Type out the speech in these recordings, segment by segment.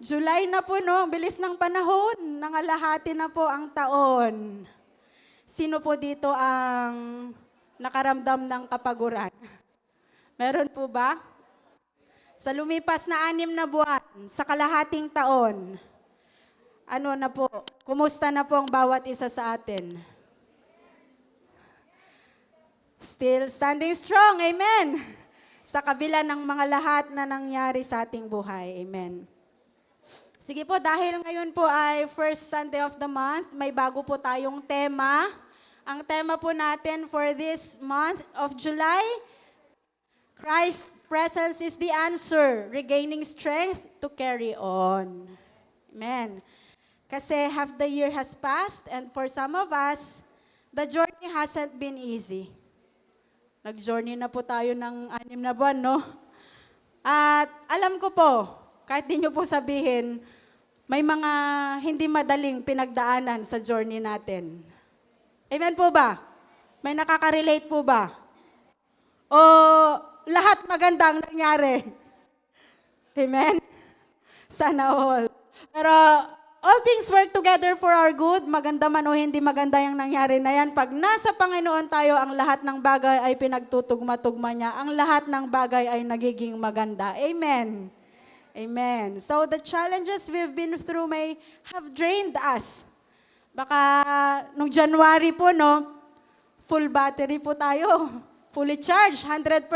July na po, no? Bilis ng panahon. Nangalahati na po ang taon. Sino po dito ang nakaramdam ng kapaguran? Meron po ba? Sa lumipas na 6 na buwan, sa kalahating taon, ano na po? Kumusta na po ang bawat isa sa atin? Still standing strong. Amen. Sa kabila ng mga lahat na nangyari sa ating buhay. Amen. Sige po, dahil ngayon po ay first Sunday of the month, may bago po tayong tema. Ang tema po natin for this month of July, Christ's presence is the answer, regaining strength to carry on. Amen. Kasi half the year has passed and for some of us, the journey hasn't been easy. Nag-journey na po tayo ng 6 na buwan, no? At alam ko po, kahit di nyo po sabihin, may mga hindi madaling pinagdaanan sa journey natin. Amen po ba? May nakaka-relate po ba? O lahat maganda ang nangyari? Amen? Sana all. Pero all things work together for our good, maganda man o hindi maganda yung nangyari na yan. Pag nasa Panginoon tayo, ang lahat ng bagay ay pinagtutugma-tugma niya. Ang lahat ng bagay ay nagiging maganda. Amen. Amen. So the challenges we've been through may have drained us. Baka nung January po, no, full battery po tayo. Fully charged, 100%.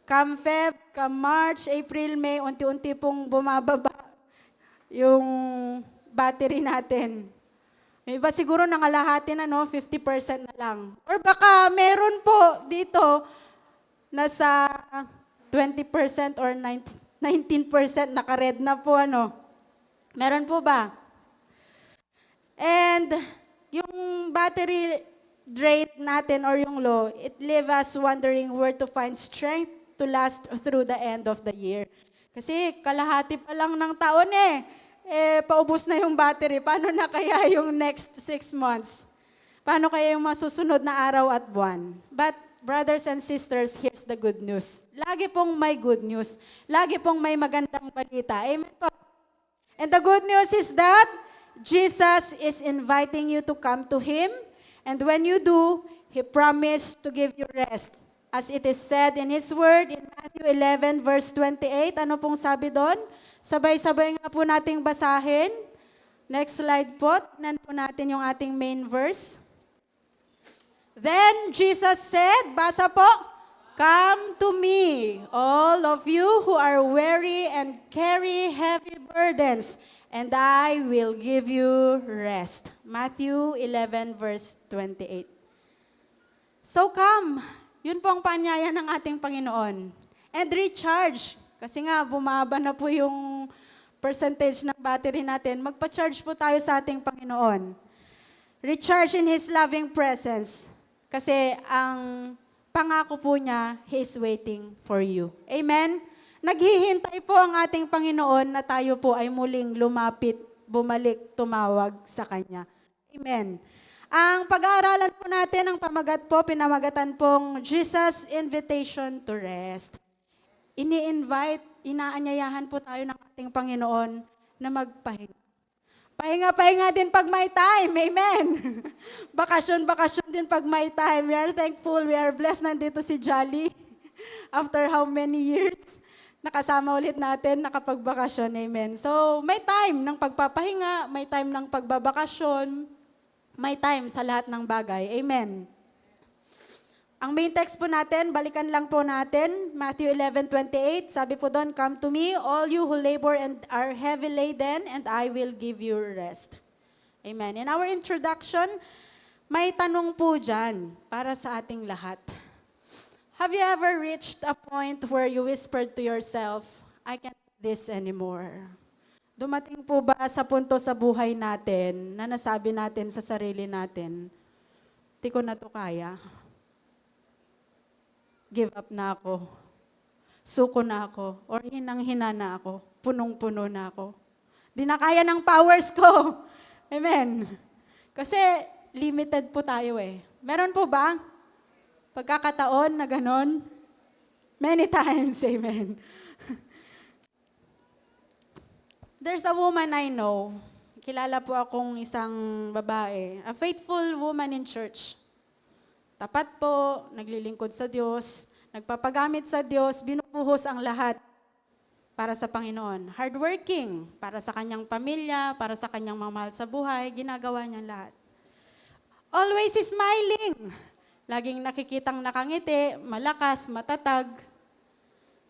Come Feb, come March, April, May, unti-unti pong bumababa yung battery natin. May iba siguro nangalahati na, no, 50% na lang. Or baka meron po dito nasa 20% or 19% naka-red na po, ano. Meron po ba? And yung battery drain natin or yung low, it leave us wondering where to find strength to last through the end of the year. Kasi kalahati pa lang ng taon paubos na yung battery. Paano na kaya yung next 6 months? Paano kaya yung masusunod na araw at buwan? But brothers and sisters, here's the good news. Lagi pong may good news. Lagi pong may magandang balita. Amen po. And the good news is that Jesus is inviting you to come to Him. And when you do, He promised to give you rest. As it is said in His Word in Matthew 11 verse 28, ano pong sabi doon? Sabay-sabay nga po nating basahin. Next slide po. Tignan po natin yung ating main verse. Then Jesus said, basa po, "Come to me, all of you who are weary and carry heavy burdens, and I will give you rest." Matthew 11 verse 28. So come, yun po ang paanyaya ng ating Panginoon. And recharge. Kasi nga, bumaba na po yung percentage ng battery natin. Magpa-charge po tayo sa ating Panginoon. Recharge in His loving presence. Kasi ang pangako po niya, He is waiting for you. Amen? Naghihintay po ang ating Panginoon na tayo po ay muling lumapit, bumalik, tumawag sa Kanya. Amen. Ang pag-aaralan po natin, ang pamagat po, pinamagatan pong Jesus Invitation to Rest. Ini-invite, inaanyayahan po tayo ng ating Panginoon na magpahinga. Pahinga-pahinga din pag may time. Amen. Bakasyon din pag may time. We are thankful, we are blessed. Nandito si Jolly. After how many years, nakasama ulit natin, nakapagbakasyon. Amen. So, may time ng pagpapahinga, may time ng pagbabakasyon, may time sa lahat ng bagay. Amen. Ang main text po natin, balikan lang po natin, Matthew 11:28, sabi po doon, "Come to me, all you who labor and are heavy laden, and I will give you rest." Amen. In our introduction, may tanong po dyan para sa ating lahat. Have you ever reached a point where you whispered to yourself, "I can't do this anymore"? Dumating po ba sa punto sa buhay natin na nasabi natin sa sarili natin, "Di ko na to kaya. Give up na ako. Suko na ako. Or hinang-hina na ako. Punong-puno na ako. Di na kaya ng powers ko." Amen. Kasi limited po tayo Meron po ba pagkakataon na ganon? Many times, amen. There's a woman I know. Kilala po akong isang babae, a faithful woman in church. Tapat po, naglilingkod sa Diyos, nagpapagamit sa Diyos, binubuhos ang lahat para sa Panginoon. Hardworking, para sa kanyang pamilya, para sa kanyang mga mahal sa buhay, ginagawa niya lahat. Always smiling. Laging nakikitang nakangiti, malakas, matatag.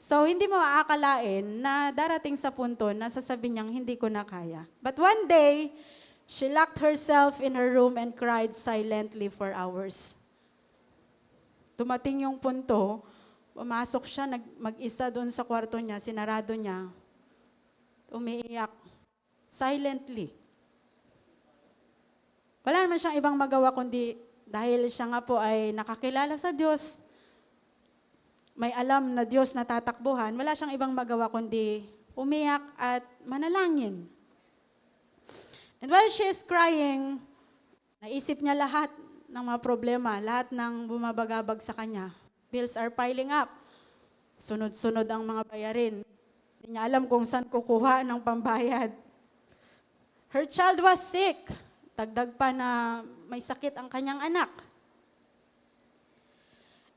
So, hindi mo aakalain na darating sa punto na sasabihin niyang hindi ko na kaya. But one day, she locked herself in her room and cried silently for hours. Dumating yung punto, pumasok siya, mag-isa doon sa kwarto niya, sinarado niya, umiiyak, silently. Wala naman siyang ibang magawa kundi dahil siya nga po ay nakakilala sa Diyos, may alam na Diyos na tatakbuhan, wala siyang ibang magawa kundi umiyak at manalangin. And while she is crying, naisip niya lahat ng mga problema, lahat ng bumabagabag sa kanya. Bills are piling up. Sunod-sunod ang mga bayarin. Hindi niya alam kung saan kukuha ng pambayad. Her child was sick. Dagdag pa na may sakit ang kanyang anak.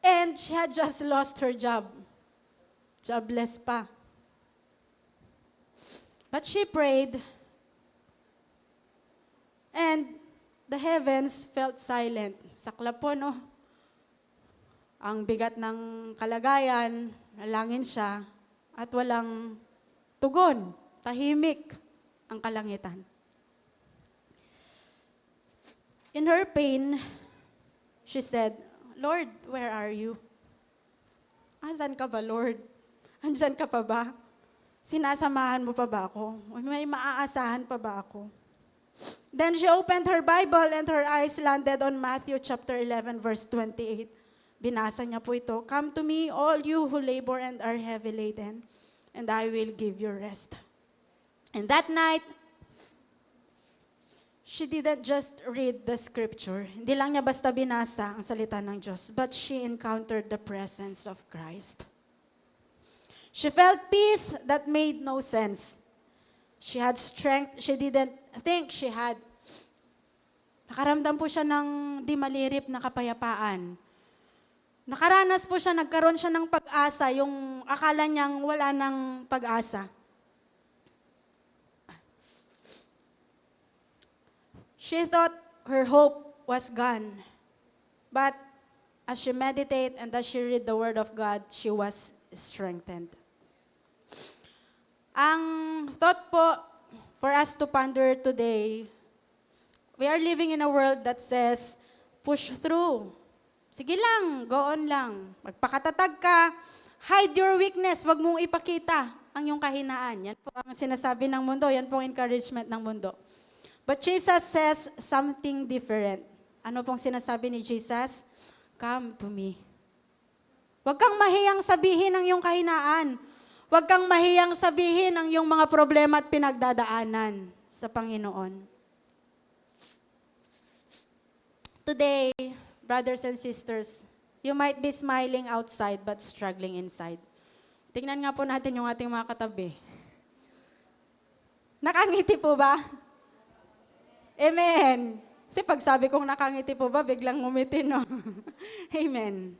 And she had just lost her job. Jobless pa. But she prayed, and the heavens felt silent. Saklap po, no? Ang bigat ng kalagayan, nalangin siya, at walang tugon, tahimik ang kalangitan. In her pain, she said, Lord, where are you? Asan ka ba, Lord? Andyan ka pa ba? Sinasamahan mo pa ba ako? May maaasahan pa ba ako? Then she opened her Bible and her eyes landed on Matthew chapter 11, verse 28. Binasa niya po ito, Come to me, all you who labor and are heavy laden, and I will give you rest. And that night, she didn't just read the scripture. Hindi lang niya basta binasa ang salita ng Diyos, but she encountered the presence of Christ. She felt peace that made no sense. She had strength she didn't think she had. Nakaramdam po siya ng di malirip na kapayapaan. Nakaranas po siya, nagkaroon siya ng pag-asa, yung akala niyang wala ng pag-asa. She thought her hope was gone. But as she meditated and as she read the Word of God, she was strengthened. Ang thought po for us to ponder today, we are living in a world that says, push through. Sige lang, go on lang. Magpakatatag ka, hide your weakness, wag mong ipakita ang iyong kahinaan. Yan po ang sinasabi ng mundo, yan po ang encouragement ng mundo. But Jesus says something different. Ano pong sinasabi ni Jesus? Come to me. Huwag kang mahiyang sabihin ang iyong kahinaan. Huwag kang mahiyang sabihin ang iyong mga problema at pinagdadaanan sa Panginoon. Today, brothers and sisters, you might be smiling outside but struggling inside. Tingnan nga po natin yung ating mga katabi. Nakangiti po ba? Amen. Kasi pag sabi kong nakangiti po ba, biglang ngumiti, no? Amen.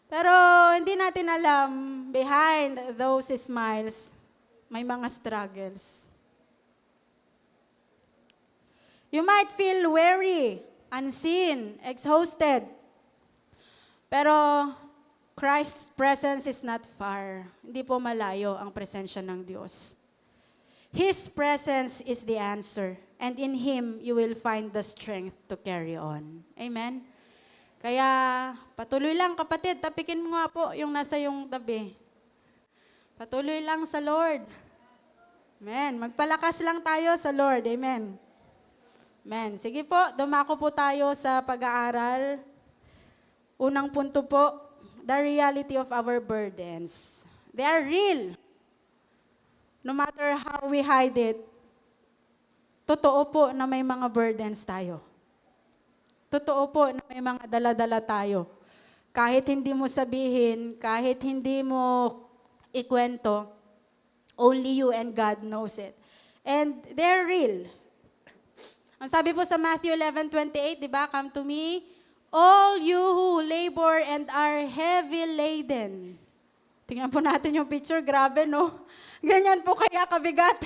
Pero hindi natin alam, behind those smiles, may mga struggles. You might feel weary, unseen, exhausted. Pero Christ's presence is not far. Hindi po malayo ang presensya ng Diyos. His presence is the answer. And in Him, you will find the strength to carry on. Amen? Kaya, patuloy lang kapatid, tapikin mo nga po yung nasa yung tabi. Patuloy lang sa Lord. Amen. Magpalakas lang tayo sa Lord. Amen. Amen. Sige po, dumako po tayo sa pag-aaral. Unang punto po, the reality of our burdens. They are real. No matter how we hide it, totoo po na may mga burdens tayo. Totoo po na may mga dala-dala tayo. Kahit hindi mo sabihin, kahit hindi mo ikwento, only you and God knows it. And they're real. Ang sabi po sa Matthew 11:28, di ba? Come to me, all you who labor and are heavy laden. Tingnan po natin yung picture, grabe no? Ganyan po kaya kabigat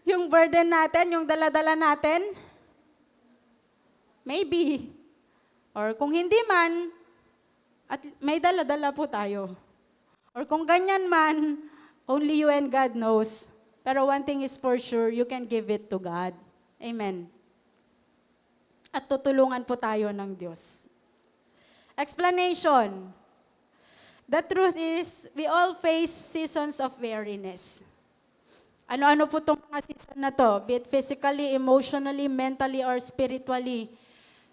yung burden natin, yung dala-dala natin? Maybe. Or kung hindi man, at may dala-dala po tayo. Or kung ganyan man, only you and God knows. Pero one thing is for sure, you can give it to God. Amen. At tutulungan po tayo ng Diyos. Explanation. The truth is, we all face seasons of weariness. Ano-ano po itong mga season na to? Be it physically, emotionally, mentally, or spiritually.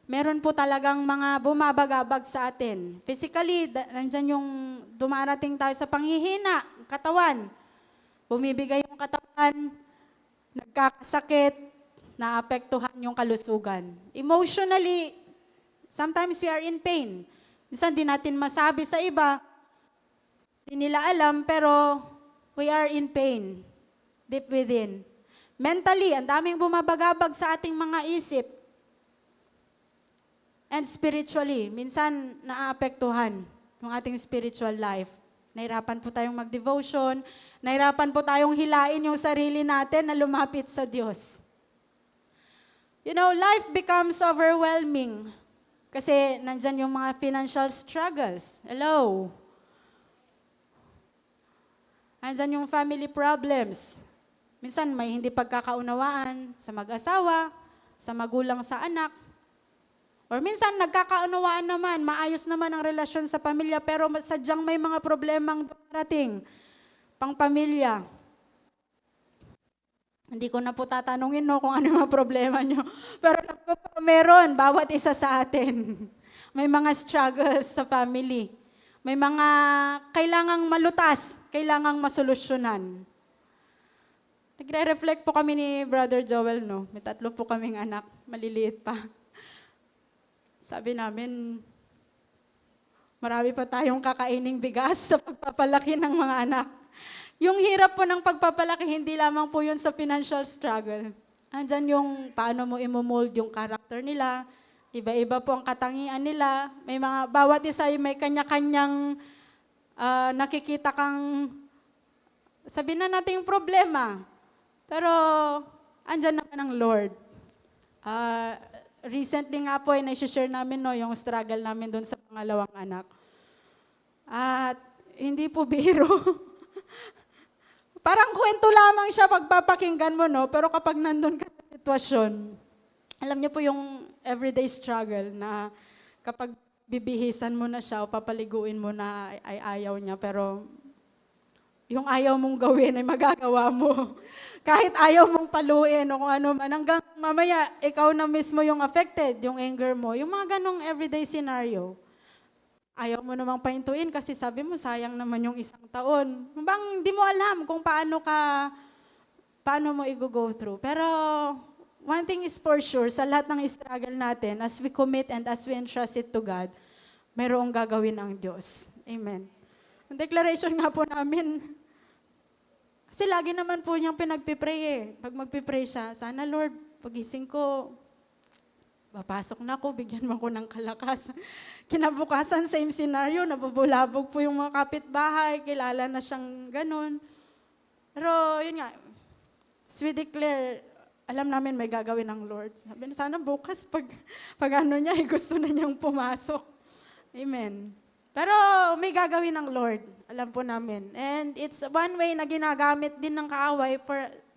Meron po talagang mga bumabagabag sa atin. Physically, nandyan yung dumarating tayo sa panghihina, katawan. Bumibigay yung katawan, nagkakasakit, naapektuhan yung kalusugan. Emotionally, sometimes we are in pain. Minsan di natin masabi sa iba, di nila alam, pero we are in pain, deep within. Mentally, ang daming bumabagabag sa ating mga isip. And spiritually, minsan naaapektuhan yung ating spiritual life. Nahirapan po tayong mag-devotion, nahirapan po tayong hilain yung sarili natin na lumapit sa Diyos. You know, life becomes overwhelming kasi nandyan yung mga financial struggles. Hello? Nandyan yung family problems. Minsan may hindi pagkakaunawaan sa mag-asawa, sa magulang sa anak. Or minsan nagkakaunawaan naman, maayos naman ang relasyon sa pamilya, pero sadyang may mga problemang darating pang pamilya. Hindi ko na po tatanungin no, kung ano yung mga problema nyo. Pero meron, bawat isa sa atin. May mga struggles sa family. May mga kailangang malutas, kailangang masolusyonan. Nagre-reflect po kami ni Brother Joel, no? May 3 po kaming anak, maliliit pa. Sabi namin, marami pa tayong kakaining bigas sa pagpapalaki ng mga anak. Yung hirap po ng pagpapalaki, hindi lamang po yun sa financial struggle. Andyan yung paano mo imomold yung character nila, iba-iba po ang katangian nila. May mga, bawat isa ay may kanya-kanyang nakikita kang, sabihin na natin yung problema. Pero, andyan naman ang Lord. Recently nga po, na-share namin no, yung struggle namin doon sa pangalawang anak. At hindi po biro. Parang kwento lamang siya pagpapakinggan mo, no? Pero kapag nandun ka sa sitwasyon, alam niyo po yung everyday struggle na kapag bibihisan mo na siya o papaliguin mo na ay ayaw niya, pero yung ayaw mong gawin ay magagawa mo. Kahit ayaw mong paluin o kung ano man, hanggang mamaya, ikaw na mismo yung affected, yung anger mo, yung mga ganong everyday scenario. Ayaw mo namang pahintuin kasi sabi mo, sayang naman yung 1 taon. Bang hindi mo alam kung paano mo i-go through. Pero one thing is for sure, sa lahat ng struggle natin, as we commit and as we entrust it to God, mayroong gagawin ang Diyos. Amen. Ang declaration nga po namin, kasi lagi naman po niyang pinagpipray eh. Pag magpipray siya, sana Lord, pagising ko, papasok na ako, bigyan mo ko ng kalakasan. Kinabukasan, same scenario, nabubulabog po yung mga kapitbahay, kilala na siyang ganun. Pero yun nga, as we declare, alam namin may gagawin ng Lord. Sabi na, sana bukas, pag ano niya, gusto na niyang pumasok. Amen. Pero may gagawin ng Lord, alam po namin. And it's one way na ginagamit din ng kaaway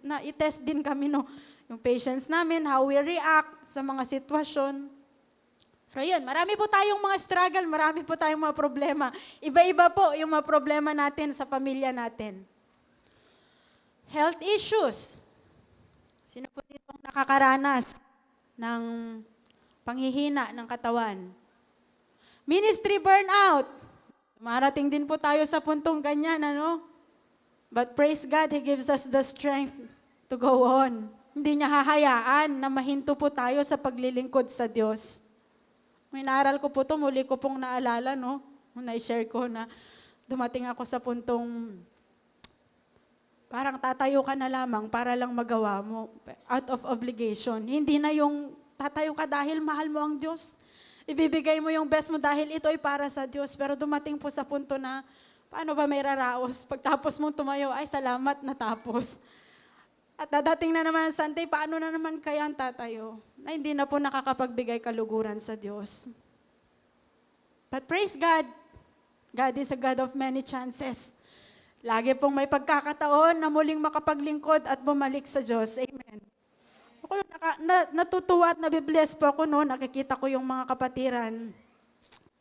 na i-test din kami, no? Yung patience namin, how we react sa mga sitwasyon. So yun, marami po tayong mga struggle, marami po tayong mga problema. Iba-iba po yung mga problema natin sa pamilya natin. Health issues. Sino po dito nakakaranas ng panghihina ng katawan? Ministry burnout. Marating din po tayo sa puntong ganyan, ano? But praise God, He gives us the strength to go on. Hindi niya hahayaan na mahinto po tayo sa paglilingkod sa Diyos. May naaral ko po ito, muli ko pong naalala, no? Na-share ko na dumating ako sa puntong parang tatayo ka na lamang para lang magawa mo out of obligation. Hindi na yung tatayo ka dahil mahal mo ang Diyos. Ibibigay mo yung best mo dahil ito ay para sa Diyos. Pero dumating po sa punto na, paano ba may raraos? Pagtapos mong tumayo, ay salamat, natapos. At dadating na naman ang Sunday, paano na naman kaya ang tatayo? Na hindi na po nakakapagbigay kaluguran sa Diyos. But praise God, God is a God of many chances. Lagi pong may pagkakataon na muling makapaglingkod at bumalik sa Diyos. Amen. Ako natutuwa at nabibless po ako noon. Nakikita ko yung mga kapatiran.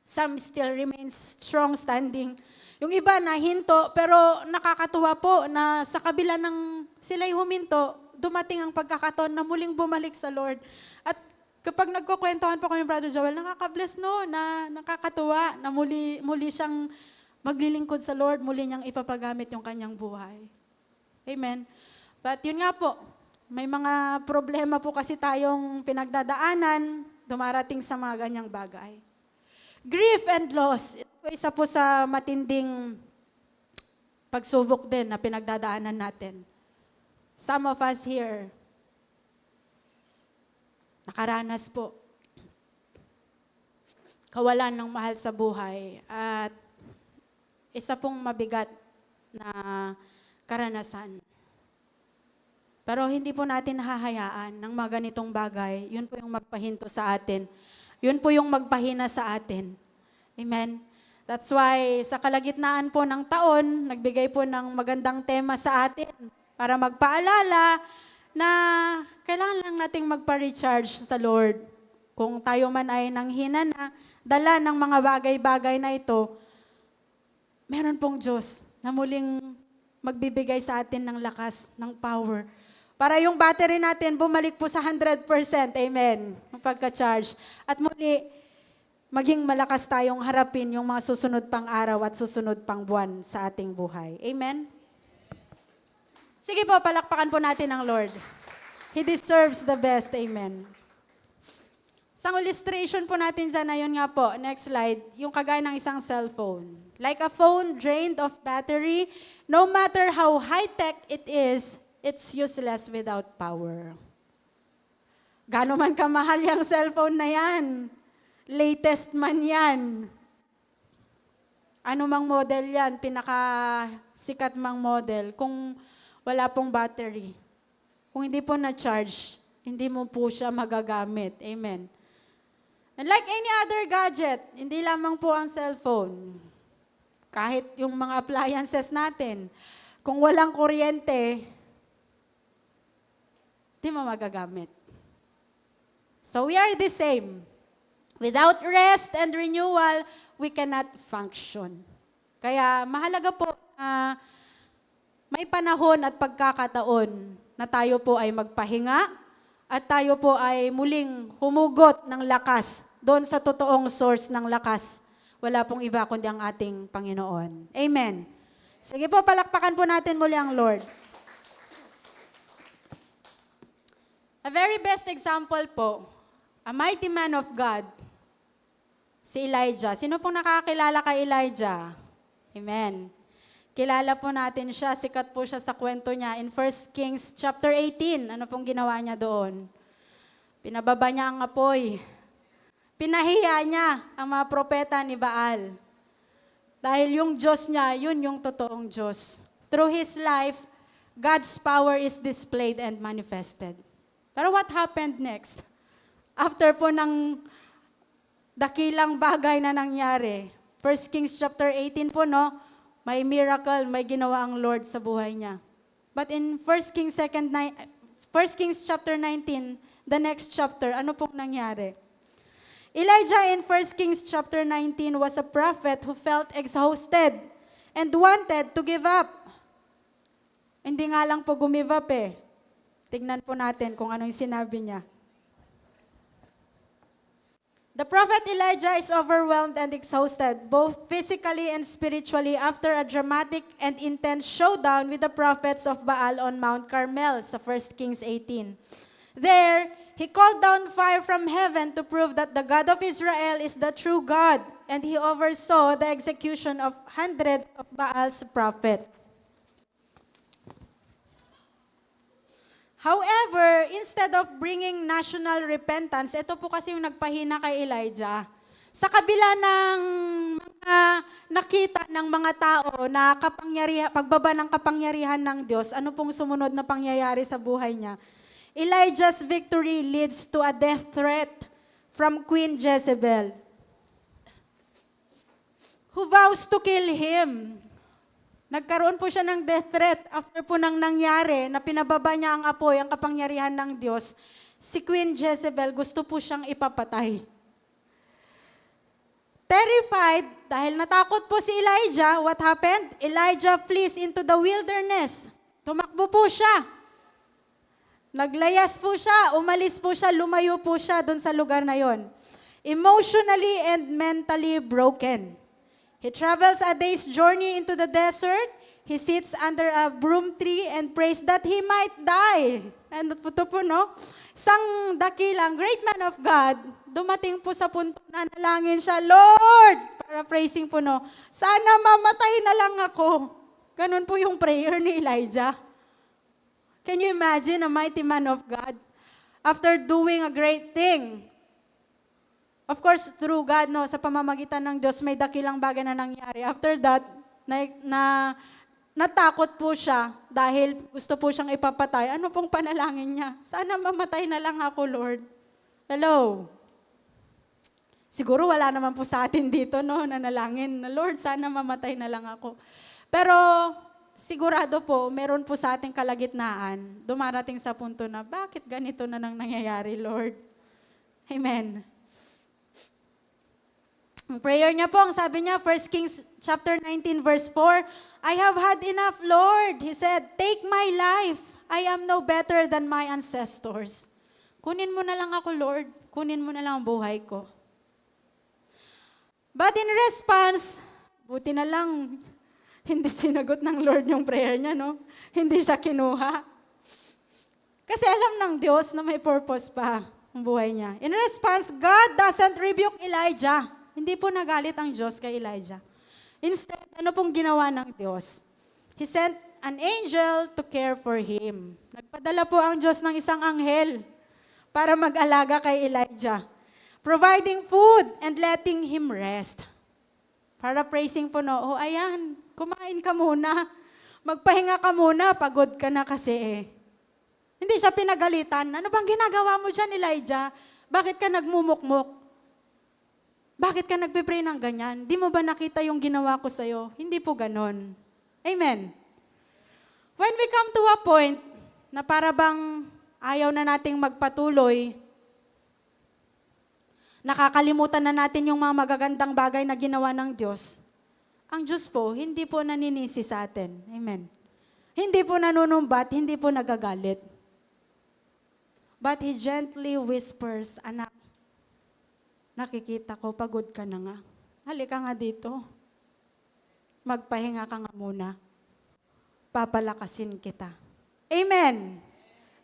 Some still remains strong standing. Yung iba na hinto, pero nakakatuwa po na sa kabila ng sila'y huminto, dumating ang pagkakataon na muling bumalik sa Lord. At kapag nagkukwentuhan po kami, Brother Joel, nakaka-bless no, na nakakatuwa na muli siyang maglilingkod sa Lord, muli niyang ipapagamit yung kanyang buhay. Amen. But yun nga po, may mga problema po kasi tayong pinagdadaanan, dumarating sa mga ganyang bagay. Grief and loss, ito isa po sa matinding pagsubok din na pinagdadaanan natin. Some of us here, nakaranas po, kawalan ng mahal sa buhay at isa pong mabigat na karanasan. Pero hindi po natin hahayaan ng mga ganitong bagay. Yun po yung magpahinto sa atin. Yun po yung magpahina sa atin. Amen? That's why sa kalagitnaan po ng taon, nagbigay po ng magandang tema sa atin para magpaalala na kailangan lang nating magpa-recharge sa Lord. Kung tayo man ay nanghina na, dala ng mga bagay-bagay na ito, meron pong Diyos na muling magbibigay sa atin ng lakas, ng power. Para yung battery natin bumalik po sa 100%. Amen. Yung pagka-charge. At muli, maging malakas tayong harapin yung mga susunod pang araw at susunod pang buwan sa ating buhay. Amen? Sige po, palakpakan po natin ang Lord. He deserves the best. Amen. Isang illustration po natin dyan na yun nga po, next slide, yung kagaya ng isang cellphone. Like a phone drained of battery, no matter how high-tech it is, it's useless without power. Gano'n man kamahal yung cellphone na yan, latest man yan, ano mang model yan, pinakasikat mang model, kung wala pong battery, kung hindi po na-charge, hindi mo po siya magagamit. Amen. And like any other gadget, hindi lamang po ang cellphone. Kahit yung mga appliances natin, kung walang kuryente, di mo magagamit. So we are the same. Without rest and renewal, we cannot function. Kaya mahalaga po may panahon at pagkakataon na tayo po ay magpahinga at tayo po ay muling humugot ng lakas doon sa totoong source ng lakas. Wala pong iba kundi ang ating Panginoon. Amen. Sige po, palakpakan po natin muli ang Lord. A very best example po, a mighty man of God, si Elijah. Sino pong nakakilala kay Elijah? Amen. Kilala po natin siya, sikat po siya sa kwento niya in 1 Kings chapter 18. Ano pong ginawa niya doon? Pinababa niya ang apoy. Pinahiya niya ang mga propeta ni Baal. Dahil yung Diyos niya, yun yung totoong Diyos. Through his life, God's power is displayed and manifested. Pero what happened next? After po ng dakilang bagay na nangyari, 1 Kings chapter 18 po, no? May miracle, may ginawa ang Lord sa buhay niya. But in 1 Kings chapter 19, the next chapter, ano pong nangyari? Elijah in 1 Kings chapter 19 was a prophet who felt exhausted and wanted to give up. Hindi nga lang po gumive up eh. Tignan po natin kung anong sinabi niya. The prophet Elijah is overwhelmed and exhausted, both physically and spiritually, after a dramatic and intense showdown with the prophets of Baal on Mount Carmel, sa 1 Kings 18. There, he called down fire from heaven to prove that the God of Israel is the true God, and he oversaw the execution of hundreds of Baal's prophets. However, instead of bringing national repentance, ito po kasi yung nagpahina kay Elijah. Sa kabila ng mga nakita ng mga tao na pagbaba ng kapangyarihan ng Diyos, ano pong sumunod na pangyayari sa buhay niya? Elijah's victory leads to a death threat from Queen Jezebel, who vows to kill him. Nagkaroon po siya ng death threat after po nang nangyari na pinababa niya ang apoy, ang kapangyarihan ng Diyos. Si Queen Jezebel gusto po siyang ipapatay. Terrified, dahil natakot po si Elijah, what happened? Elijah flees into the wilderness. Tumakbo po siya. Naglayas po siya, umalis po siya, lumayo po siya doon sa lugar na yon. Emotionally and mentally broken. He travels a day's journey into the desert. He sits under a broom tree and prays that he might die. Ano po ito po, no? Isang dakilang, great man of God, dumating po sa punto na nalangin siya, Lord! Paraphrasing po, no? Sana mamatay na lang ako. Ganun po yung prayer ni Elijah. Can you imagine a mighty man of God after doing a great thing? Of course, through God, no, sa pamamagitan ng Diyos, may dakilang bagay na nangyari. After that, natakot po siya dahil gusto po siyang ipapatay. Ano pong panalangin niya? Sana mamatay na lang ako, Lord. Hello? Siguro wala naman po sa atin dito, no, nanalangin na, Lord, sana mamatay na lang ako. Pero sigurado po, meron po sa ating kalagitnaan, dumarating sa punto na, bakit ganito na nang nangyayari, Lord? Amen. Ang prayer niya po, ang sabi niya, 1 Kings chapter 19 verse 4, I have had enough, Lord. He said, take my life. I am no better than my ancestors. Kunin mo na lang ako, Lord. Kunin mo na lang ang buhay ko. But in response, buti na lang, hindi sinagot ng Lord yung prayer niya, no? Hindi siya kinuha. Kasi alam ng Diyos na may purpose pa ang buhay niya. In response, God doesn't rebuke Elijah. Hindi po nagalit ang Diyos kay Elijah. Instead, ano pong ginawa ng Diyos? He sent an angel to care for him. Nagpadala po ang Diyos ng isang anghel para mag-alaga kay Elijah, providing food and letting him rest. Paraphrasing po, no, ayan, kumain ka muna. Magpahinga ka muna, pagod ka na kasi eh. Hindi siya pinagalitan. Ano bang ginagawa mo dyan, Elijah? Bakit ka nagmumukmok? Bakit ka nagpipray ng ganyan? Di mo ba nakita yung ginawa ko sa'yo? Hindi po ganon. Amen. When we come to a point na para bang ayaw na nating magpatuloy, nakakalimutan na natin yung mga magagandang bagay na ginawa ng Diyos, ang Diyos po, hindi po naninisi sa atin. Amen. Hindi po nanunumbat, hindi po nagagalit. But He gently whispers, anak, nakikita ko, pagod ka na nga. Halika nga dito. Magpahinga ka nga muna. Papalakasin kita. Amen.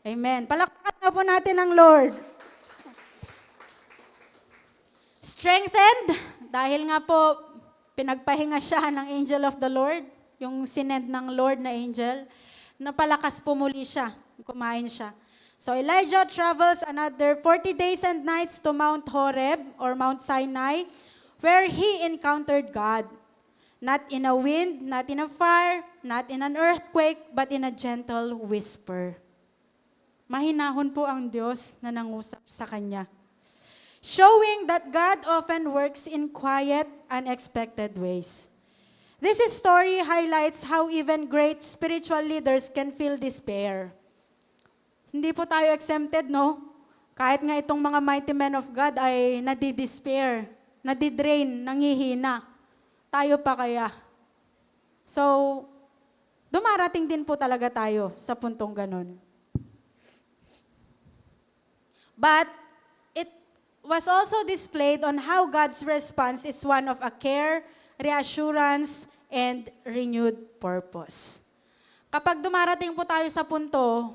Amen. Palakpakan na po natin ang Lord. Strengthened, dahil nga po, pinagpahinga siya ng angel of the Lord, yung sinend ng Lord na angel, napalakas po muli siya, kumain siya. So Elijah travels another 40 days and nights to Mount Horeb or Mount Sinai, where he encountered God. Not in a wind, not in a fire, not in an earthquake, but in a gentle whisper. Mahinahon po ang Diyos na nangusap sa kanya. Showing that God often works in quiet, unexpected ways. This story highlights how even great spiritual leaders can feel despair. Hindi po tayo exempted, no? Kahit nga itong mga mighty men of God ay nadi-despair, nadi-drain, nangihina. Tayo pa kaya? So, dumarating din po talaga tayo sa puntong ganun. But, it was also displayed on how God's response is one of a care, reassurance, and renewed purpose. Kapag dumarating po tayo sa punto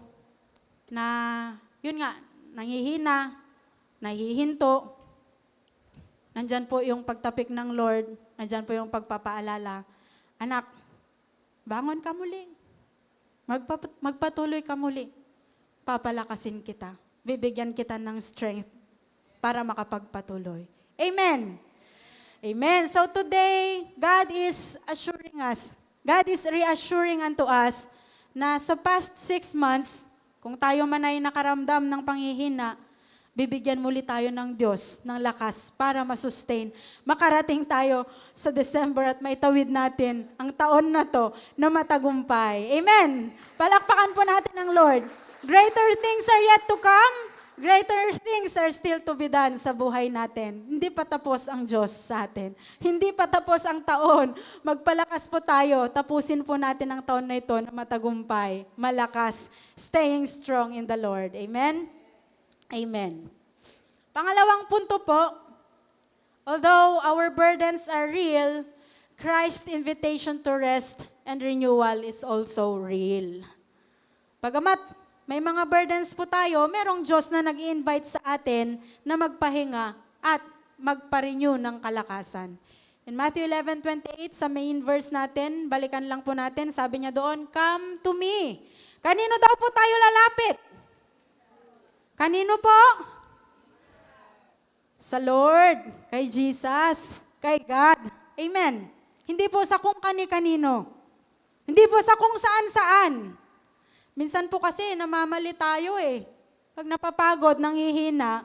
na, yun nga, nangihina, nahihinto, nandyan po yung pagtapik ng Lord, nandyan po yung pagpapaalala, anak, bangon ka muli. Magpatuloy ka muli. papalakasin kita. Bibigyan kita ng strength para makapagpatuloy. Amen. Amen. So today, God is assuring us, God is reassuring unto us na sa past 6 months, kung tayo man ay nakaramdam ng panghihina, bibigyan muli tayo ng Diyos ng lakas para masustain. Makarating tayo sa December at maitawid natin ang taon na to na matagumpay. Amen! Palakpakan po natin ang Lord. Greater things are yet to come. Greater things are still to be done sa buhay natin. Hindi pa tapos ang Diyos sa atin. Hindi pa tapos ang taon. Magpalakas po tayo. Tapusin po natin ang taon na ito na matagumpay, malakas, staying strong in the Lord. Amen? Amen. Pangalawang punto po, although our burdens are real, Christ's invitation to rest and renewal is also real. Pagamat may mga burdens po tayo, merong Diyos na nag-i-invite sa atin na magpahinga at magpa-renew ng kalakasan. In Matthew 11:28, sa main verse natin, balikan lang po natin, sabi niya doon, "Come to me." Kanino daw po tayo lalapit? Kanino po? Sa Lord, kay Jesus, kay God. Amen. Hindi po sa kung kani-kanino. Hindi po sa kung saan-saan. Minsan po kasi namamali tayo eh. Pag napapagod, nanghihina,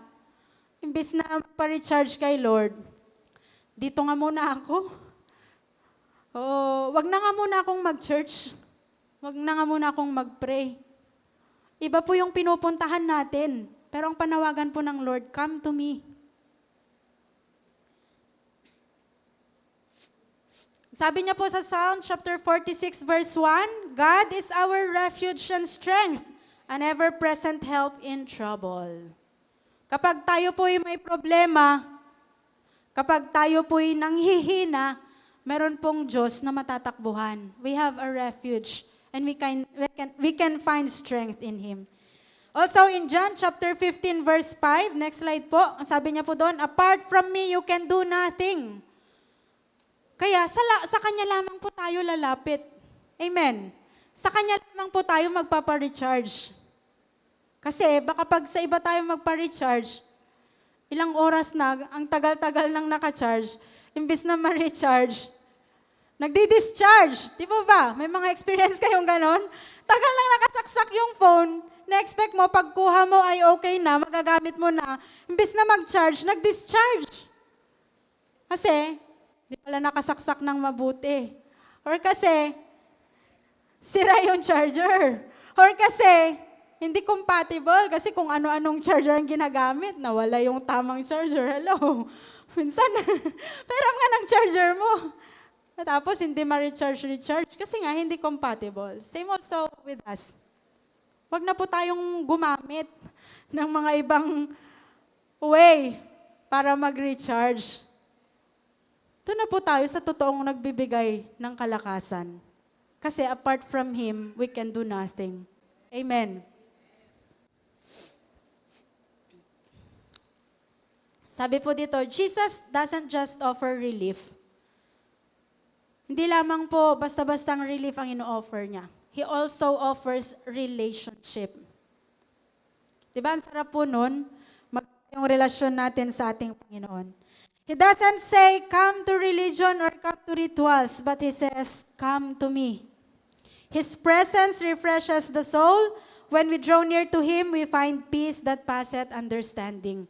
imbis na pa-recharge kay Lord, dito nga muna ako. Wag na nga muna akong mag-church. Wag na nga muna akong mag-pray. Iba po yung pinupuntahan natin. Pero ang panawagan po ng Lord, come to me. Sabi niya po sa Psalm chapter 46 verse 1, God is our refuge and strength, an ever-present help in trouble. Kapag tayo po'y may problema, kapag tayo po'y nanghihina, meron pong Diyos na matatakbuhan. We have a refuge. And we can find strength in Him. Also in John chapter 15 verse 5, next slide po, sabi niya po doon, apart from me, you can do nothing. Kaya sa Kanya lamang po tayo lalapit. Amen. Sa Kanya lamang po tayo magpapa-recharge. Kasi baka pag sa iba tayo magpa-recharge, ilang oras na, ang tagal-tagal nang naka-charge, imbis na ma-recharge, nagdi-discharge. Di ba? May mga experience kayong ganon? Tagal lang nakasaksak yung phone, na-expect mo, pagkuha mo ay okay na, magagamit mo na. Imbis na mag-charge, nag-discharge. Kasi, di pala nakasaksak ng mabuti. Or kasi, sira yung charger. Or kasi, hindi compatible. Kasi kung ano-anong charger ang ginagamit, nawala yung tamang charger. Hello. Minsan, pero nga ng charger mo. Tapos, hindi ma-recharge kasi nga, hindi compatible. Same also with us. Huwag na po tayong gumamit ng mga ibang way para mag-recharge. Doon na po tayo sa totoong nagbibigay ng kalakasan. Kasi apart from Him, we can do nothing. Amen. Sabi po dito, Jesus doesn't just offer relief. Hindi lamang po basta-bastang relief ang ino-offer niya. He also offers relationship. Diba, ang sarap po nun, yung relasyon natin sa ating Panginoon. He doesn't say, come to religion or come to rituals, but He says, come to me. His presence refreshes the soul. When we draw near to Him, we find peace that passeth understanding.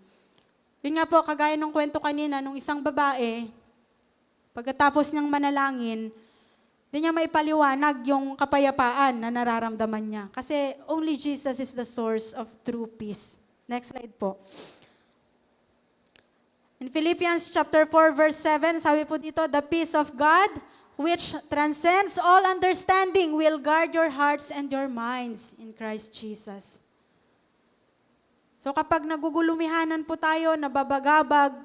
Yun nga po, kagaya ng kwento kanina, nung isang babae, pagkatapos niyang manalangin, di niya maipaliwanag yung kapayapaan na nararamdaman niya. Kasi only Jesus is the source of true peace. Next slide po. In Philippians chapter 4 verse 7, sabi po dito, the peace of God, which transcends all understanding, will guard your hearts and your minds in Christ Jesus. So kapag nagugulumihanan po tayo, nababagabag,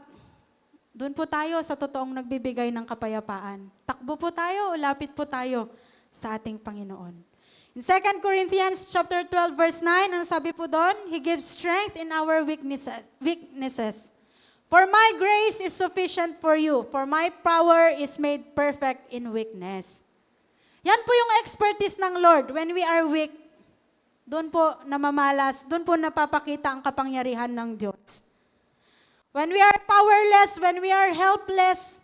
doon po tayo sa totoong nagbibigay ng kapayapaan. Takbo po tayo, lapit po tayo sa ating Panginoon. In 2 Corinthians chapter 12 verse 9, ano sabi po doon? He gives strength in our weaknesses. For my grace is sufficient for you, for my power is made perfect in weakness. Yan po yung expertise ng Lord when we are weak. doon po namamalas, doon po napapakita ang kapangyarihan ng Diyos. When we are powerless, when we are helpless,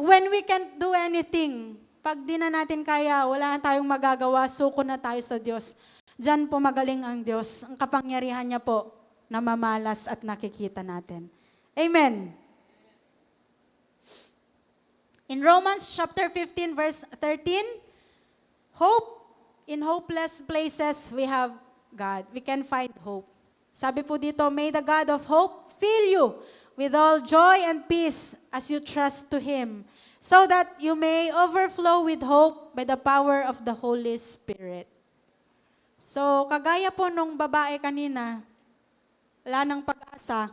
when we can't do anything, pag di na natin kaya, wala na tayong magagawa, suko na tayo sa Diyos. Diyan po magaling ang Diyos. Ang kapangyarihan niya po, namamalas at nakikita natin. Amen. In Romans chapter 15, verse 13, hope, in hopeless places, we have God. We can find hope. Sabi po dito, may the God of hope fill you with all joy and peace as you trust to Him, so that you may overflow with hope by the power of the Holy Spirit. So, kagaya po nung babae kanina, wala nang pag-asa.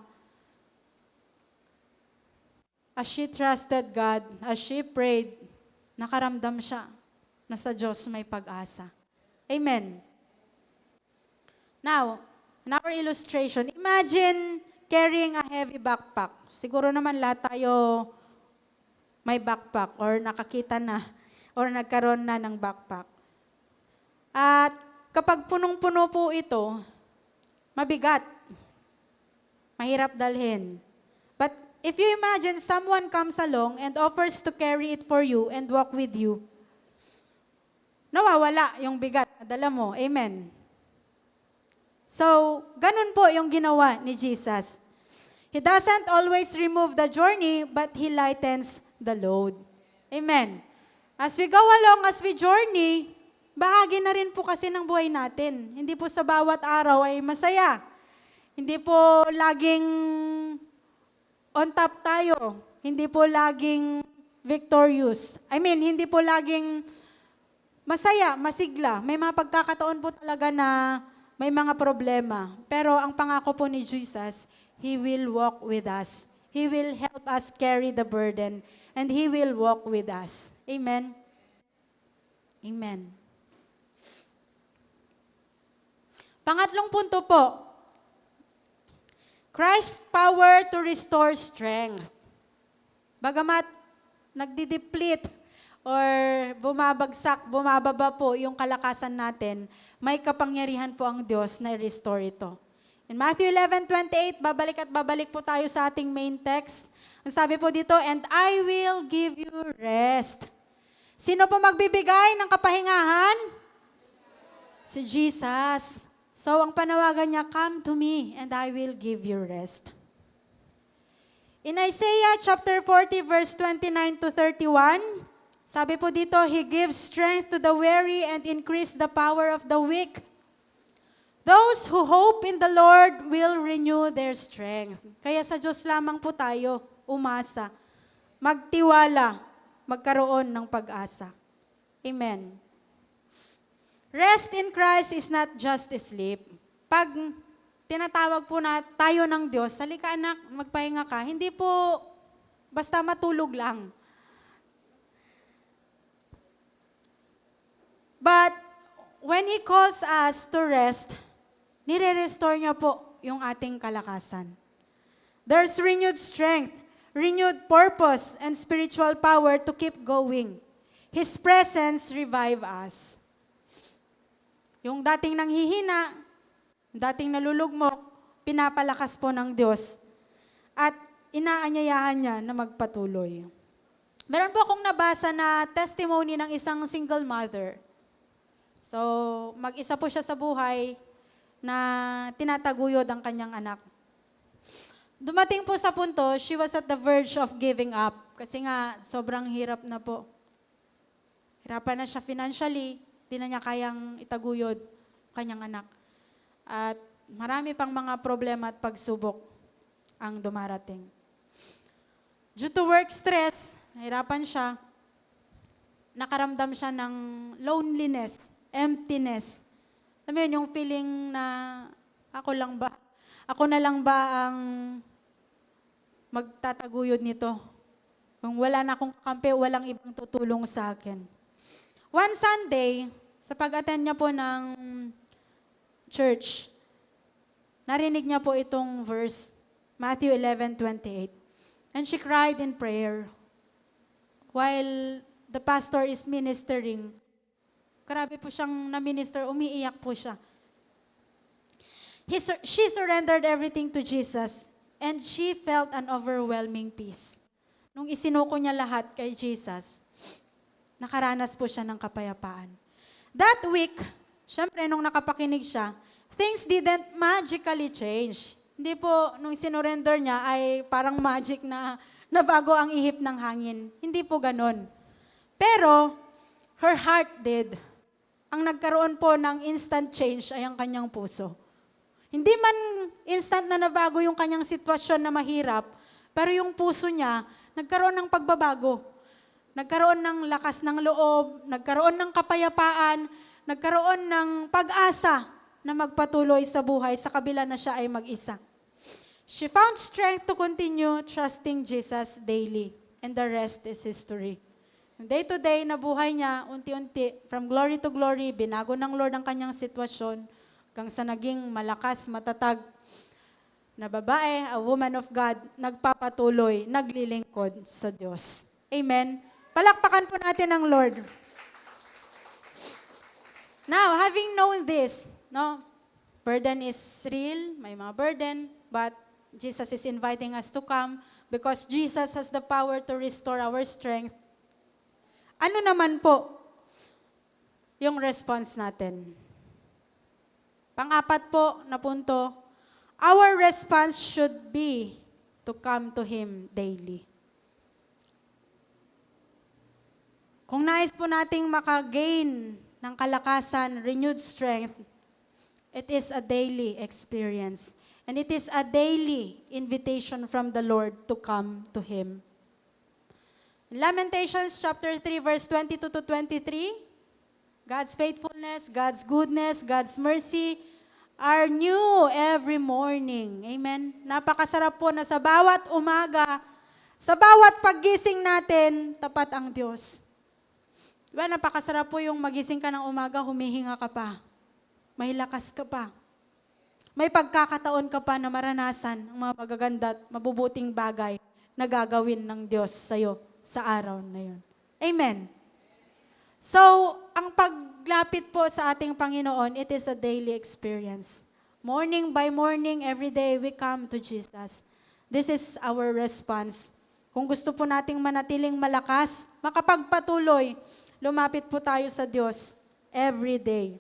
As she trusted God, as she prayed, nakaramdam siya na sa Diyos may pag-asa. Amen. Now, in our illustration, imagine carrying a heavy backpack. Siguro naman lahat tayo may backpack or nakakita na or nagkaroon na ng backpack. At kapag punong-puno po ito, mabigat. Mahirap dalhin. But if you imagine someone comes along and offers to carry it for you and walk with you, nawawala yung bigat na dala mo. Amen. So, ganun po yung ginawa ni Jesus. He doesn't always remove the journey, but He lightens the load. Amen. As we go along, as we journey, bahagi na rin po kasi ng buhay natin. Hindi po sa bawat araw ay masaya. Hindi po laging on top tayo. Hindi po laging victorious. Hindi po laging masaya, masigla. May mga pagkakataon po talaga na may mga problema. Pero ang pangako po ni Jesus, He will walk with us. He will help us carry the burden. And He will walk with us. Amen? Amen. Pangatlong punto po, Christ's power to restore strength. Bagamat nagdi-deplete or bumabagsak, bumababa po yung kalakasan natin, may kapangyarihan po ang Diyos na i-restore ito. In Matthew 11:28, babalik at babalik po tayo sa ating main text. Ang sabi po dito, and I will give you rest. Sino po magbibigay ng kapahingahan? Si Jesus. So, ang panawagan niya, come to me and I will give you rest. In Isaiah chapter 40, verse 29 to 31, sabi po dito, He gives strength to the weary and increase the power of the weak. Those who hope in the Lord will renew their strength. Kaya sa Diyos lamang po tayo umasa, magtiwala, magkaroon ng pag-asa. Amen. Rest in Christ is not just sleep. Pag tinatawag po na tayo ng Diyos, halika anak, magpahinga ka, hindi po basta matulog lang. But when He calls us to rest, nire-restore niya po yung ating kalakasan. There's renewed strength, renewed purpose, and spiritual power to keep going. His presence revive us. Yung dating nanghihina, dating nalulugmok, pinapalakas po ng Diyos. At inaanyayahan niya na magpatuloy. Meron po akong nabasa na testimony ng isang single mother. So, mag-isa po siya sa buhay na tinataguyod ang kanyang anak. Dumating po sa punto, she was at the verge of giving up. Kasi nga, sobrang hirap na po. Hirapan na siya financially, di na niya kayang itaguyod kanyang anak. At marami pang mga problema at pagsubok ang dumarating. Due to work stress, nahirapan siya, nakaramdam siya ng loneliness, emptiness. Alam mo yun, yung feeling na ako na lang ba ang magtataguyod nito? Kung wala na akong kakampi, walang ibang tutulong sa akin. One Sunday, sa pag-attend niya po ng church, narinig niya po itong verse, Matthew 11:28. And she cried in prayer. While the pastor is ministering, grabe po siyang na-minister, umiiyak po siya. She surrendered everything to Jesus and she felt an overwhelming peace. Nung isinuko niya lahat kay Jesus, nakaranas po siya ng kapayapaan. That week, syempre nung nakapakinig siya, things didn't magically change. Hindi po, nung sinurrender niya ay parang magic na nabago ang ihip ng hangin. Hindi po ganon. Pero, her heart did. Ang nagkaroon po ng instant change ay ang kanyang puso. Hindi man instant na nabago yung kanyang sitwasyon na mahirap, pero yung puso niya, nagkaroon ng pagbabago. Nagkaroon ng lakas ng loob, nagkaroon ng kapayapaan, nagkaroon ng pag-asa na magpatuloy sa buhay sa kabila na siya ay mag-isa. She found strength to continue trusting Jesus daily, and the rest is history. Day to day na buhay niya, unti-unti, from glory to glory, binago ng Lord ang kanyang sitwasyon, hanggang sa naging malakas, matatag na babae, a woman of God, nagpapatuloy, naglilingkod sa Diyos. Amen. Palakpakan po natin ang Lord. Now, having known this, no, burden is real, may mga burden, but Jesus is inviting us to come because Jesus has the power to restore our strength. Ano naman po yung response natin? Pang-apat po na punto, our response should be to come to Him daily. Kung nais po nating makagain ng kalakasan, renewed strength, it is a daily experience. And it is a daily invitation from the Lord to come to Him. Lamentations chapter 3, verse 22 to 23, God's faithfulness, God's goodness, God's mercy are new every morning. Amen? Napakasarap po na sa bawat umaga, sa bawat paggising natin, tapat ang Diyos. Diba, napakasarap po yung magising ka ng umaga, humihinga ka pa. May lakas ka pa. May pagkakataon ka pa na maranasan ang mga magaganda at mabubuting bagay na gagawin ng Diyos sa'yo sa araw na yun. Amen? So, ang paglapit po sa ating Panginoon, it is a daily experience. Morning by morning, every day, we come to Jesus. This is our response. Kung gusto po nating manatiling malakas, makapagpatuloy, lumapit po tayo sa Diyos every day.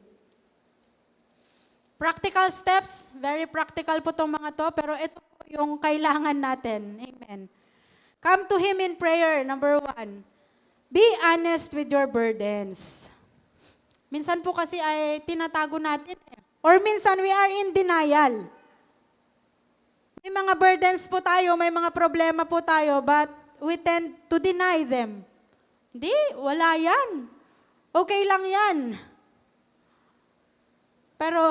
Practical steps, very practical po itong mga to, pero ito po yung kailangan natin. Amen. Come to Him in prayer, number 1. Be honest with your burdens. Minsan po kasi ay tinatago natin or minsan we are in denial. May mga burdens po tayo, may mga problema po tayo, but we tend to deny them. Hindi, wala yan. Okay lang yan. Pero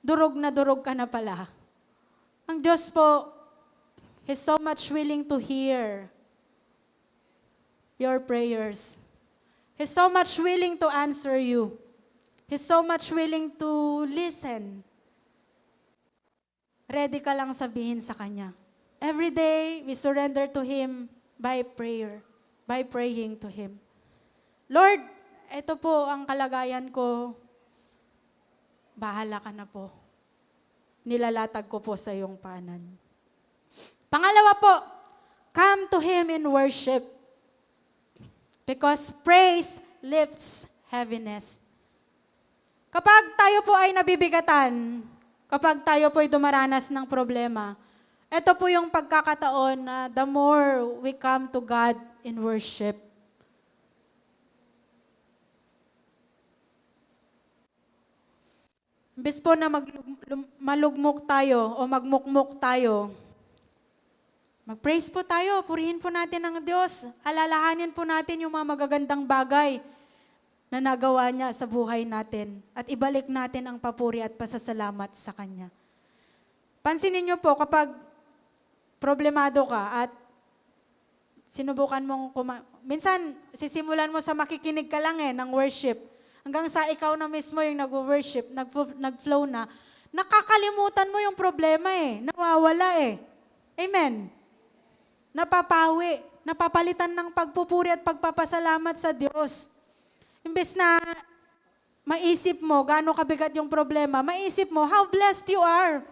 durog ka na pala. Ang Diyos po, He's so much willing to hear your prayers. He's so much willing to answer you. He's so much willing to listen. Ready ka lang sabihin sa Kanya. Every day, we surrender to Him by prayer, by praying to Him. Lord, ito po ang kalagayan ko. Bahala ka na po. Nilalatag ko po sa iyong paanan. Pangalawa po, come to Him in worship. Because praise lifts heaviness. Kapag tayo po ay nabibigatan, kapag tayo po ay dumaranas ng problema, ito po yung pagkakataon na the more we come to God in worship. Imbes po na malugmok tayo o magmukmok tayo, mag-praise po tayo, purihin po natin ang Diyos, alalahanin po natin yung mga magagandang bagay na nagawa niya sa buhay natin at ibalik natin ang papuri at pasasalamat sa Kanya. Pansinin niyo po, kapag problemado ka at sinubukan mong minsan sisimulan mo sa makikinig ka lang ng worship, hanggang sa ikaw na mismo yung nag-worship, nag-flow na, nakakalimutan mo yung problema nawawala Amen? Napapawi, napapalitan ng pagpupuri at pagpapasalamat sa Diyos. Imbes na maisip mo, gaano kabigat yung problema, maisip mo, how blessed you are.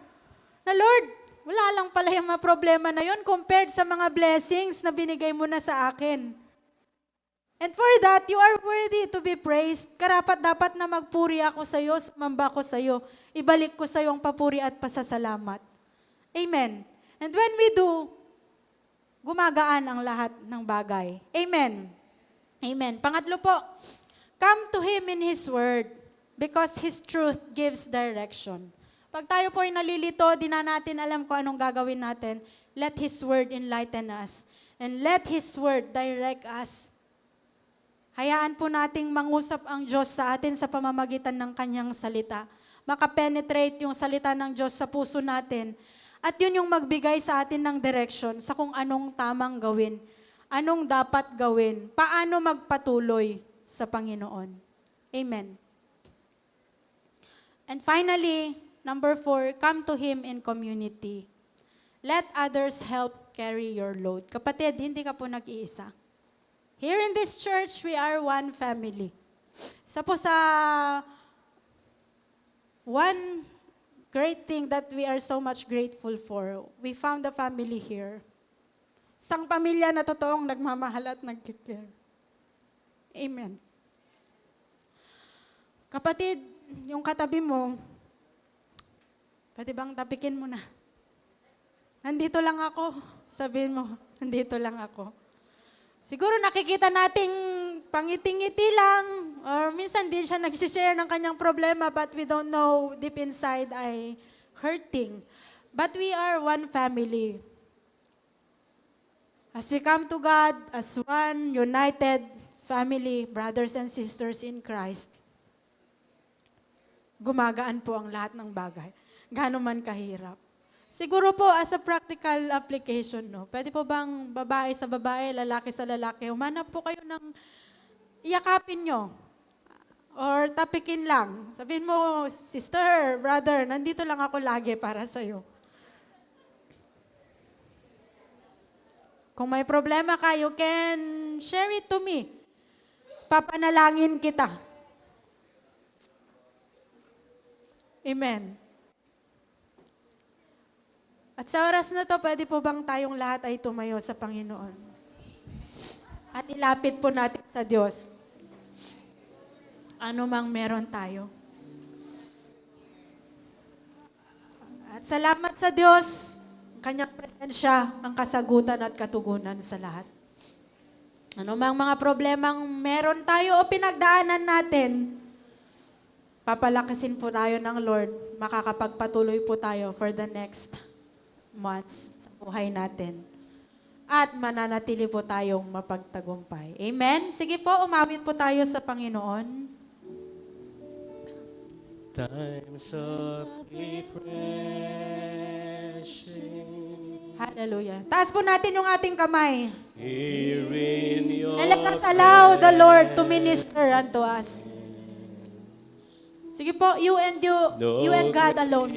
Na Lord, wala lang pala yung mga problema na yun compared sa mga blessings na binigay mo na sa akin. And for that, you are worthy to be praised. Karapat-dapat na magpuri ako sa iyo, sumamba ko sa iyo. Ibalik ko sa iyo ang papuri at pasasalamat. Amen. And when we do, gumagaan ang lahat ng bagay. Amen. Amen. Pangatlo po, come to Him in His Word because His truth gives direction. Pag tayo po ay nalilito, di na natin alam kung anong gagawin natin, let His Word enlighten us. And let His Word direct us. Hayaan po nating mangusap ang Diyos sa atin sa pamamagitan ng Kanyang salita. Makapenetrate yung salita ng Diyos sa puso natin. At yun yung magbigay sa atin ng direction sa kung anong tamang gawin. Anong dapat gawin. Paano magpatuloy sa Panginoon. Amen. And finally, number 4, come to Him in community. Let others help carry your load. Kapatid, hindi ka po nag-iisa. Here in this church, we are one family. Isa po sa one great thing that we are so much grateful for, we found a family here. Isang pamilya na totoong nagmamahal at nag-care. Amen. Kapatid, yung katabi mo, pwede bang tapikin mo na? Nandito lang ako. Sabihin mo, nandito lang ako. Siguro nakikita nating pangiti-ngiti lang, or minsan din siya nag-share ng kanyang problema, but we don't know deep inside ay hurting. But we are one family. As we come to God as one united family, brothers and sisters in Christ, gumagaan po ang lahat ng bagay. Gaano man kahirap. Siguro po as a practical application, no? Pwede po bang babae sa babae, lalaki sa lalaki, humanap po kayo ng iyakapin nyo. Or tapikin lang. Sabihin mo, sister, brother, nandito lang ako lagi para sa'yo. Kung may problema ka, you can share it to me. Papanalangin kita. Amen. At sa oras na to, pwede po bang tayong lahat ay tumayo sa Panginoon? At ilapit po natin sa Diyos. Ano mang meron tayo. At salamat sa Diyos, Kanyang presensya, ang kasagutan at katugunan sa lahat. Ano mang mga problemang meron tayo o pinagdaanan natin, papalakasin po tayo ng Lord, makakapagpatuloy po tayo for the next months sa buhay natin. At mananatili po tayong mapagtagumpay. Amen? Sige po, umawit po tayo sa Panginoon. Times of refreshing. Hallelujah. Taas po natin yung ating kamay. Here in your And let us allow the Lord to minister unto us. Sige po, you and God alone.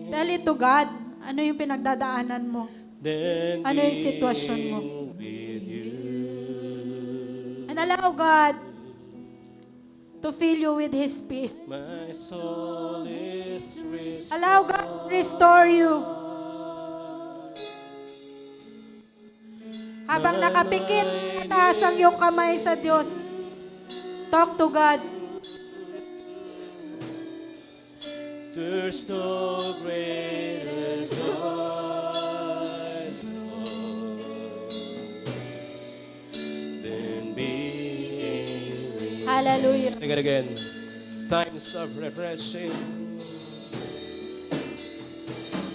Tell it to God. Ano yung pinagdadaanan mo? Ano yung sitwasyon mo? And allow God to fill you with His peace. My soul is Allow God to restore you. Habang nakapikit, mataas ang iyong kamay sa Diyos. Talk to God. There's no greater joy than being. Hallelujah. Sing it again. Times of refreshing.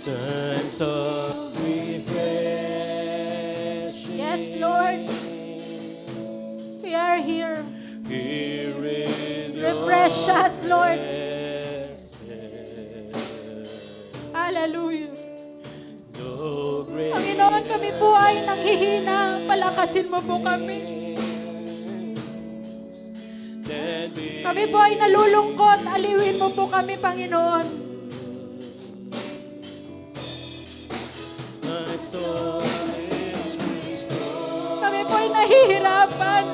Times of refreshing. Yes, Lord. We are here. Here in your Refresh us, Lord. presence. Hallelujah. No greater Panginoon, kami po ay nanghihina. Palakasin mo po kami. than being. Kami po ay nalulungkot. Aliwin mo po kami, Panginoon. My soul is restored. Kami po ay nahihirapan.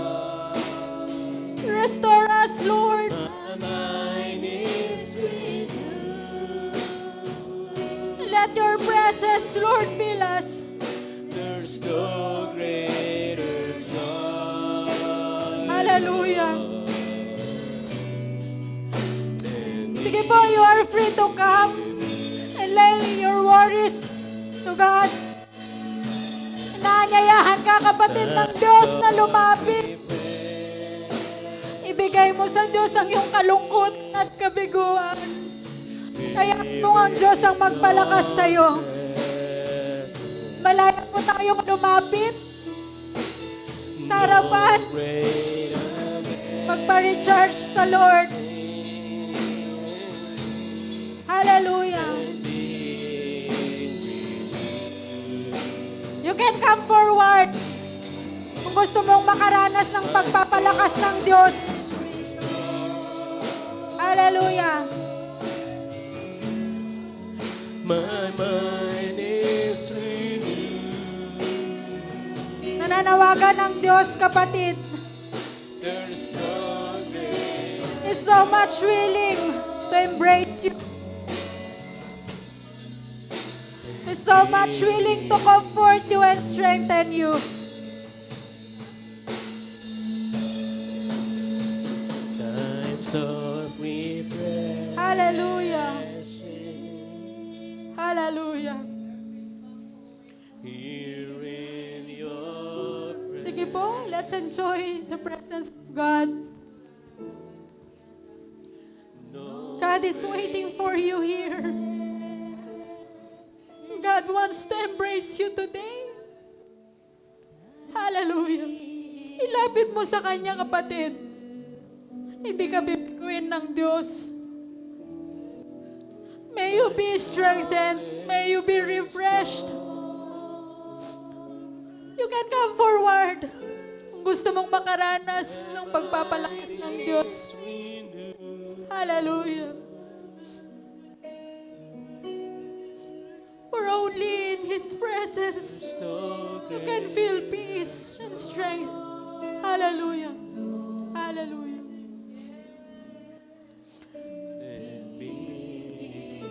your presence, Lord, fill us. There's no greater joy. Hallelujah. Sige po, you are free to come and lay your worries to God. Inaanyayahan ka, kapatid ng Diyos, na lumapit. Ibigay mo sa Diyos ang iyong kalungkot at kabiguan. Kaya mo ang Diyos ang magpalakas sa iyo. Malaya po tayong lumapit sa harapan. Magpa-recharge sa Lord. Hallelujah. You can come forward kung gusto mong makaranas ng pagpapalakas ng Diyos. Hallelujah. My mind is renewed. Nananawagan ng Diyos, kapatid. There's no greater. He's so much willing to embrace you. He's so much willing to comfort you and strengthen you. Times of refreshing. Hallelujah. Hallelujah. Here in your presence. Sige po, let's enjoy the presence of God. No God is waiting for you here. God wants to embrace you today. Hallelujah. Ilapit mo sa Kanya, kapatid. Hindi ka bibiguin ng Diyos. May you be strengthened. May you be refreshed. You can come forward kung gusto mong makaranas ng pagpapalakas ng Diyos. Hallelujah. For only in His presence no you can feel peace and strength. Hallelujah. Hallelujah. greater be.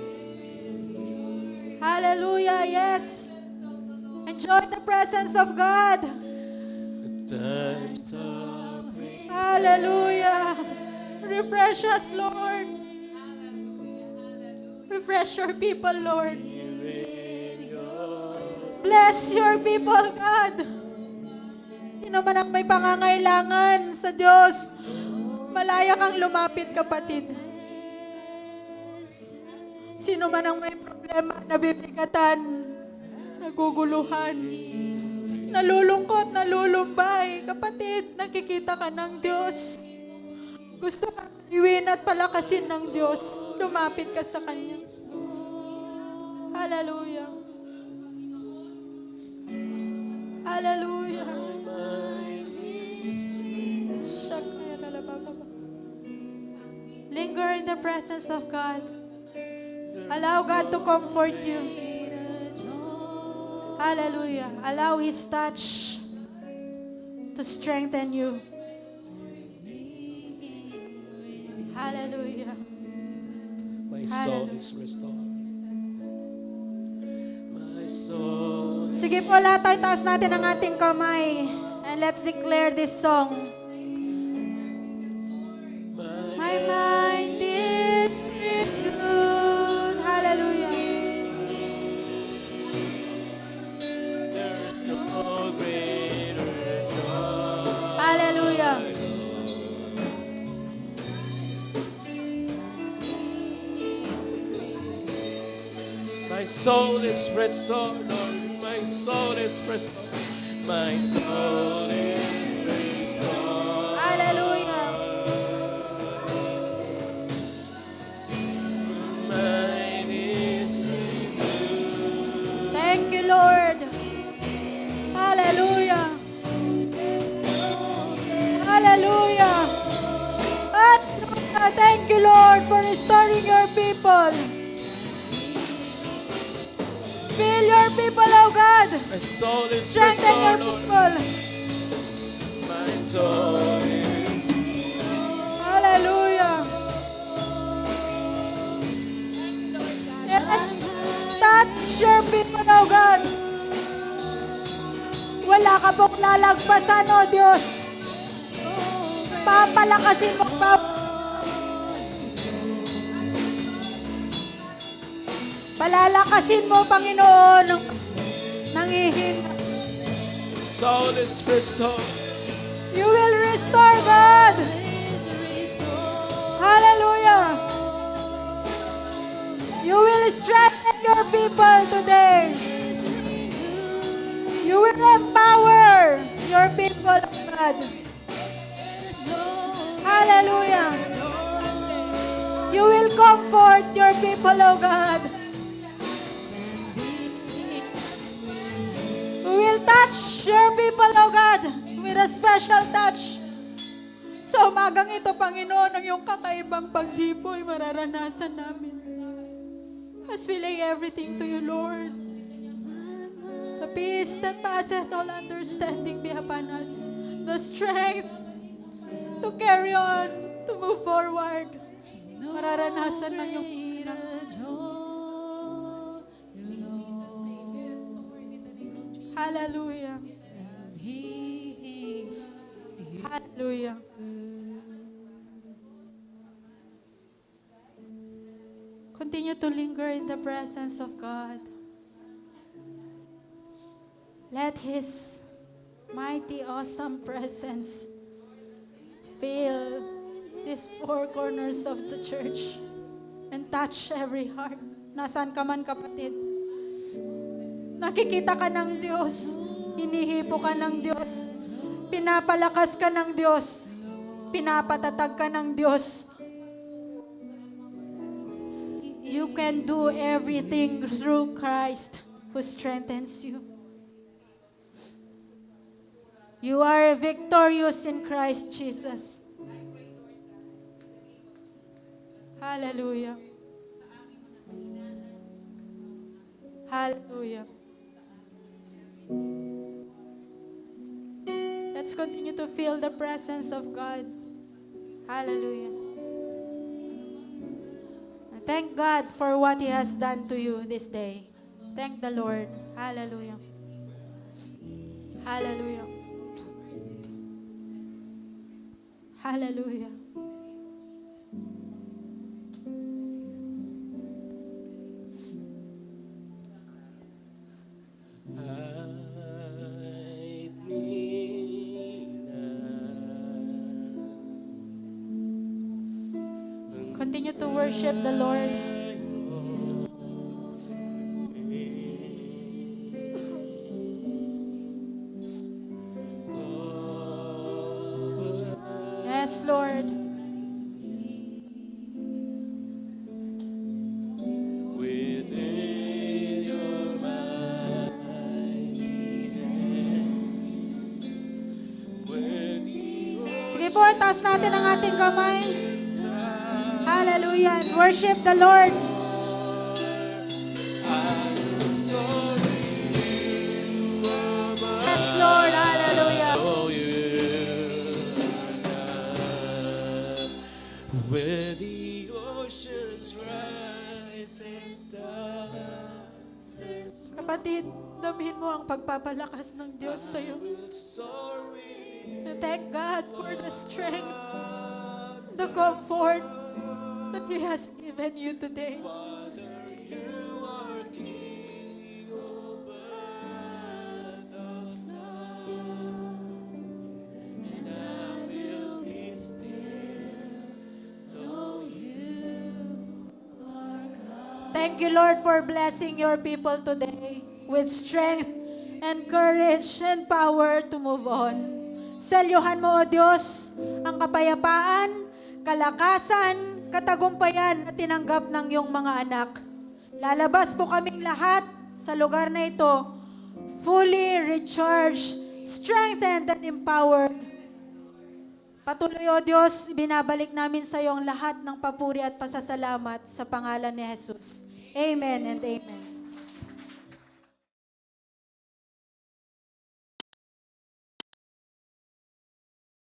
Hallelujah. Yes. Enjoy the presence of God. The times of Hallelujah. Refresh us, Lord. Refresh your people, Lord. Bless your people, God. Sino man ang may pangangailangan sa Diyos, malaya kang lumapit, kapatid. Sino man ang may problema, nabibigatan, naguguluhan, nalulungkot, nalulumbay, kapatid, nakikita ka ng Diyos. Gusto ka iwin at palakasin ng Diyos, lumapit ka sa Kanya. Hallelujah. Hallelujah. Linger in the presence of God. Allow God to comfort you. Hallelujah. Allow His touch to strengthen you. Hallelujah. my soul is restored. My soul. Sige po, lahat tayo taas natin ang ating kamay. And let's declare this song. My mind is renewed. Hallelujah. There is no greater joy. Hallelujah. My soul is restored, Lord. My soul is restored. My soul is restored. Hallelujah. Mine is renewed. Thank you, Lord. Hallelujah. Hallelujah. Hallelujah. Thank you, Lord, for restoring your people. Fill your people, oh God. My soul is Strengthen your restored, Lord. people. My soul is Hallelujah. Yes. Touch pong lalagpasan, O Diyos. Papalakasin mo, palalakasin mo, Panginoon, ng nangihina. Soul is restored. You will restore, God. Hallelujah. You will strengthen your people today. You will empower your people, God. Hallelujah. You will comfort your people, oh God. We will touch your people, oh God, with a special touch. Sa umagang ito, Panginoon, ang iyong kakaibang paghipo ay mararanasan namin. As we lay everything to you, Lord. The peace that passeth all understanding be upon us. The strength to carry on, to move forward. Mararanasan ng iyong Hallelujah. Hallelujah. Continue to linger in the presence of God. Let His mighty, awesome presence fill these four corners of the church and touch every heart. Nasaan ka man, kapatid? Nakikita ka ng Diyos. Hinihipo ka ng Diyos. Pinapalakas ka ng Diyos. Pinapatatag ka ng Diyos. You can do everything through Christ who strengthens you. You are victorious in Christ Jesus. Hallelujah. Hallelujah. Let's continue to feel the presence of God. Hallelujah. And thank God for what He has done to you this day. Thank the Lord. Hallelujah. Hallelujah. Hallelujah. Hide me now. Continue to worship the Lord. Yes, Lord. Within your mighty hand, when you Sige po, taas natin ang ating kamay. Hallelujah. And worship the Lord. Yes, Lord. Hallelujah. know you, where the oceans rise and down, Kapatid, damhin mo ang pagpapalakas ng Diyos sa iyo. sorry, And thank God for the strength, the comfort that He has given you today. Father, you are King over the and I will be still, though you are God. Thank you, Lord, for blessing your people today with strength and courage and power to move on. Selyuhan mo, O Diyos, ang kapayapaan, kalakasan, katagumpayan na tinanggap ng iyong mga anak. Lalabas po kaming lahat sa lugar na ito, fully recharged, strengthened, and empowered. Patuloy, O Diyos, binabalik namin sa iyo ang lahat ng papuri at pasasalamat sa pangalan ni Jesus. Amen and amen.